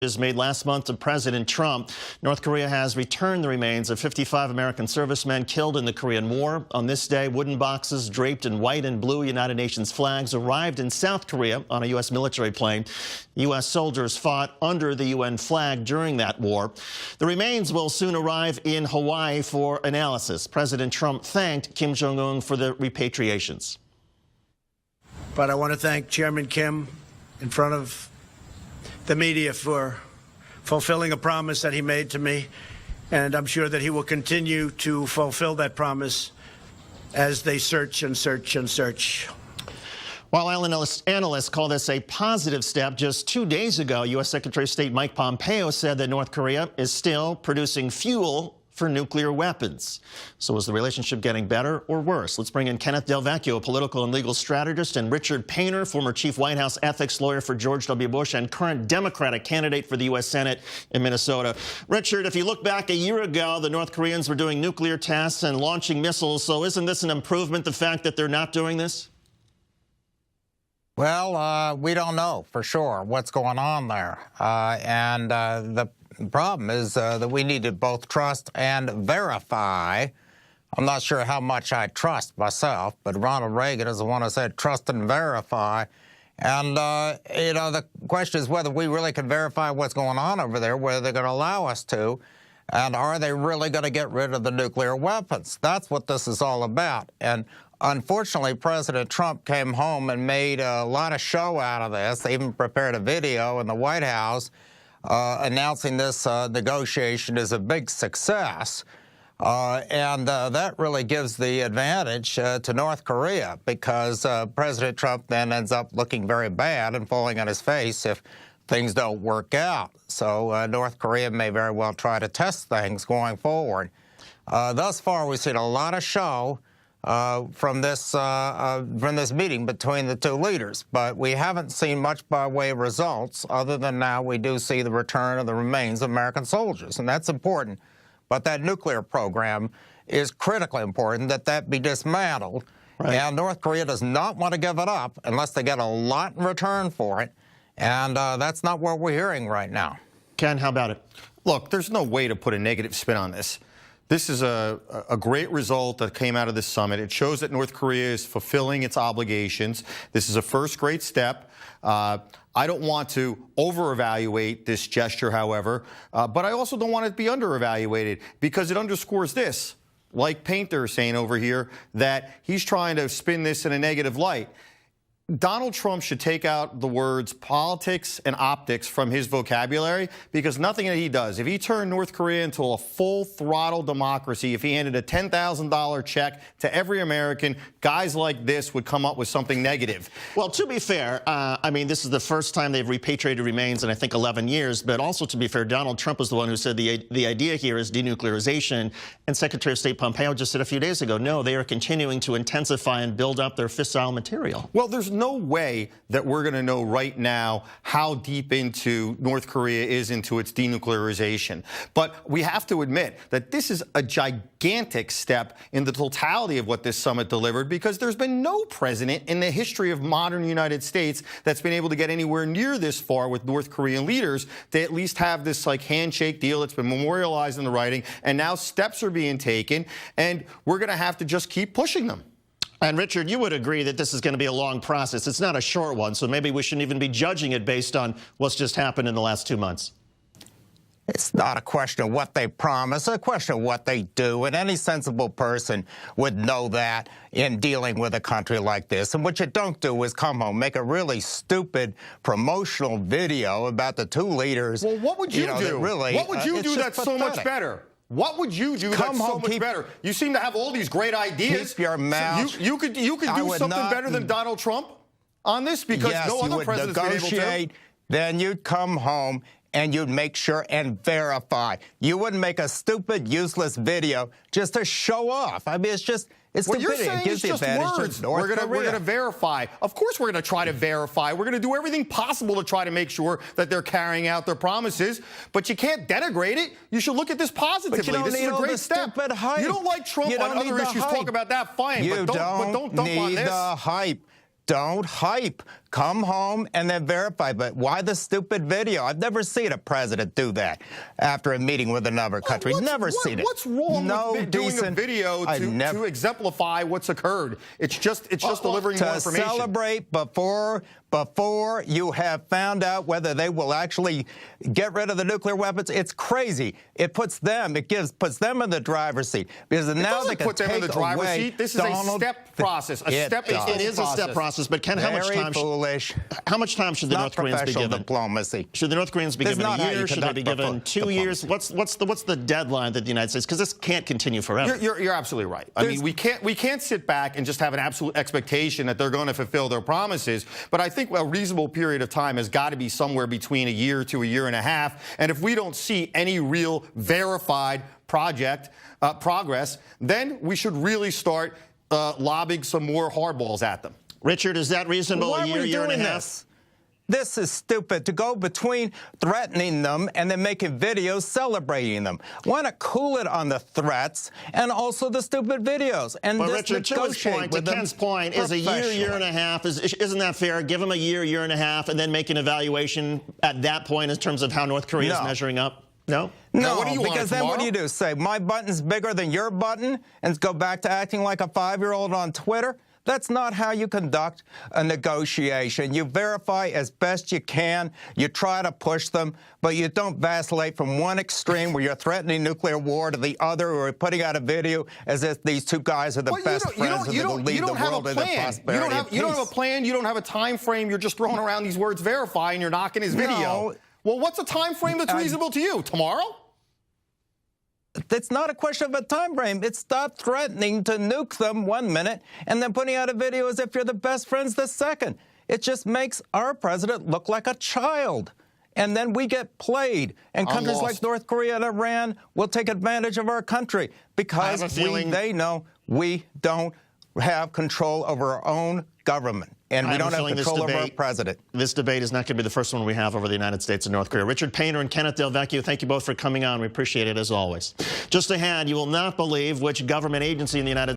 Is made last month to President Trump. North Korea has returned the remains of 55 American servicemen killed in the Korean War. On this day, wooden boxes draped in white and blue United Nations flags arrived in South Korea on a U.S. military plane. U.S. soldiers fought under the UN flag during that war. The remains will soon arrive in Hawaii for analysis. President Trump thanked Kim Jong-un for the repatriations. But I want to thank Chairman Kim in front of the media for fulfilling a promise that he made to me, and I'm sure that he will continue to fulfill that promise as they search and search and search. While analysts call this a positive step, just 2 days ago, U.S. Secretary of State Mike Pompeo said that North Korea is still producing fuel for nuclear weapons. So is the relationship getting better or worse? Let's bring in Kenneth Vecchio, a political and legal strategist, and Richard Painter, former chief White House ethics lawyer for George W. Bush and current Democratic candidate for the U.S. Senate in Minnesota. Richard, if you look back a year ago, the North Koreans were doing nuclear tests and launching missiles. So isn't this an improvement, the fact that they're not doing this? Well, we don't know for sure what's going on there. The problem is that we need to both trust and verify. I'm not sure how much I trust myself, but Ronald Reagan is the one who said trust and verify. And, you know, the question is whether we really can verify what's going on over there, whether they're going to allow us to, and are they really going to get rid of the nuclear weapons? That's what this is all about. And unfortunately, President Trump came home and made a lot of show out of this. They even prepared a video in the White House announcing this negotiation is a big success. That really gives the advantage to North Korea, because President Trump then ends up looking very bad and falling on his face if things don't work out. So North Korea may very well try to test things going forward. Thus far, we've seen a lot of show from this meeting between the two leaders, but we haven't seen much by way of results, other than now we do see the return of the remains of American soldiers, and that's important. But that nuclear program is critically important, that be dismantled. Right. And North Korea does not want to give it up unless they get a lot in return for it, and that's not what we're hearing right now. Ken, how about it? Look, there's no way to put a negative spin on this. This is a great result that came out of this summit. It shows that North Korea is fulfilling its obligations. This is a first great step. I don't want to over-evaluate this gesture, however, but I also don't want it to be under-evaluated, because it underscores this, like Painter is saying over here, that he's trying to spin this in a negative light. Donald Trump should take out the words politics and optics from his vocabulary, because nothing that he does, if he turned North Korea into a full-throttle democracy, if he handed a $10,000 check to every American, guys like this would come up with something negative. Well, to be fair, I mean, this is the first time they've repatriated remains in, I think, 11 years. But also, to be fair, Donald Trump was the one who said the idea here is denuclearization. And Secretary of State Pompeo just said a few days ago, no, they are continuing to intensify and build up their fissile material. Well, there's no way that we're going to know right now how deep into North Korea is into its denuclearization. But we have to admit that this is a gigantic step in the totality of what this summit delivered, because there's been no president in the history of modern United States that's been able to get anywhere near this far with North Korean leaders to at least have this like handshake deal that's been memorialized in the writing, and now steps are being taken, and we're going to have to just keep pushing them. And Richard, you would agree that this is going to be a long process. It's not a short one, so maybe we shouldn't even be judging it based on what's just happened in the last 2 months. It's not a question of what they promise, it's a question of what they do, and any sensible person would know that in dealing with a country like this. And what you don't do is come home, make a really stupid promotional video about the two leaders. Well, what would you do? Really, what would you do that's so much better? What would you do that's so much better? You seem to have all these great ideas. Keep your mouth. So you could do something better than Donald Trump on this, because no other president's been able to. Then you'd come home and you'd make sure and verify. You wouldn't make a stupid, useless video just to show off. I mean, it's just, it's what stupidity. You're saying is just words. We're going to verify. Of course we're going to try to verify. We're going to do everything possible to try to make sure that they're carrying out their promises. But you can't denigrate it. You should look at this positively. But you don't this need is a all great the step. Stupid hype. You don't like Trump on other issues. Talk about that, fine. You but don't need on this. the hype. don't hype. Come home and then verify. But why the stupid video? I've never seen a president do that after a meeting with another country. Never seen it. What's wrong with doing a video to exemplify what's occurred? It's just delivering more information. To celebrate before you have found out whether they will actually get rid of the nuclear weapons. It's crazy. It puts them in the driver's seat, because now they can put them in the driver's seat. This is a step process. It is a step process. But Ken, how much time should the North Koreans be given? Diplomacy. Should the North Koreans be given a year? Should they be given 2 years? What's the deadline that the United States? Because this can't continue forever. You're absolutely right. I mean, we can't sit back and just have an absolute expectation that they're going to fulfill their promises. But I think a reasonable period of time has got to be somewhere between a year to a year and a half. And if we don't see any real verified progress, then we should really start lobbing some more hardballs at them. Richard, is that reasonable? Why a year and a half? This is stupid, to go between threatening them and then making videos celebrating them. Why not cool it on the threats and also the stupid videos? And but Richard, to his point, to Ken's point, is a year and a half, isn't that fair? Give them a year and a half, and then make an evaluation at that point in terms of how North Korea is measuring up? No? No, because then what do you do? Say, my button's bigger than your button, and go back to acting like a 5-year-old on Twitter? That's not how you conduct a negotiation. You verify as best you can. You try to push them, but you don't vacillate from one extreme where you're threatening nuclear war to the other, or putting out a video as if these two guys are the best friends and they'll lead the world into prosperity and peace. You don't have a plan. You don't have a time frame. You're just throwing around these words verify, and you're knocking his video. No, well, what's a time frame that's reasonable to you? Tomorrow? It's not a question of a time frame. It's stop threatening to nuke them 1 minute and then putting out a video as if you're the best friends the second. It just makes our president look like a child. And then we get played. And countries like North Korea and Iran will take advantage of our country because they know we don't have control over our own government. And we don't have control over our president. This debate is not going to be the first one we have over the United States and North Korea. Richard Painter and Kenneth Vecchio, thank you both for coming on. We appreciate it as always. Just ahead, you will not believe which government agency in the United States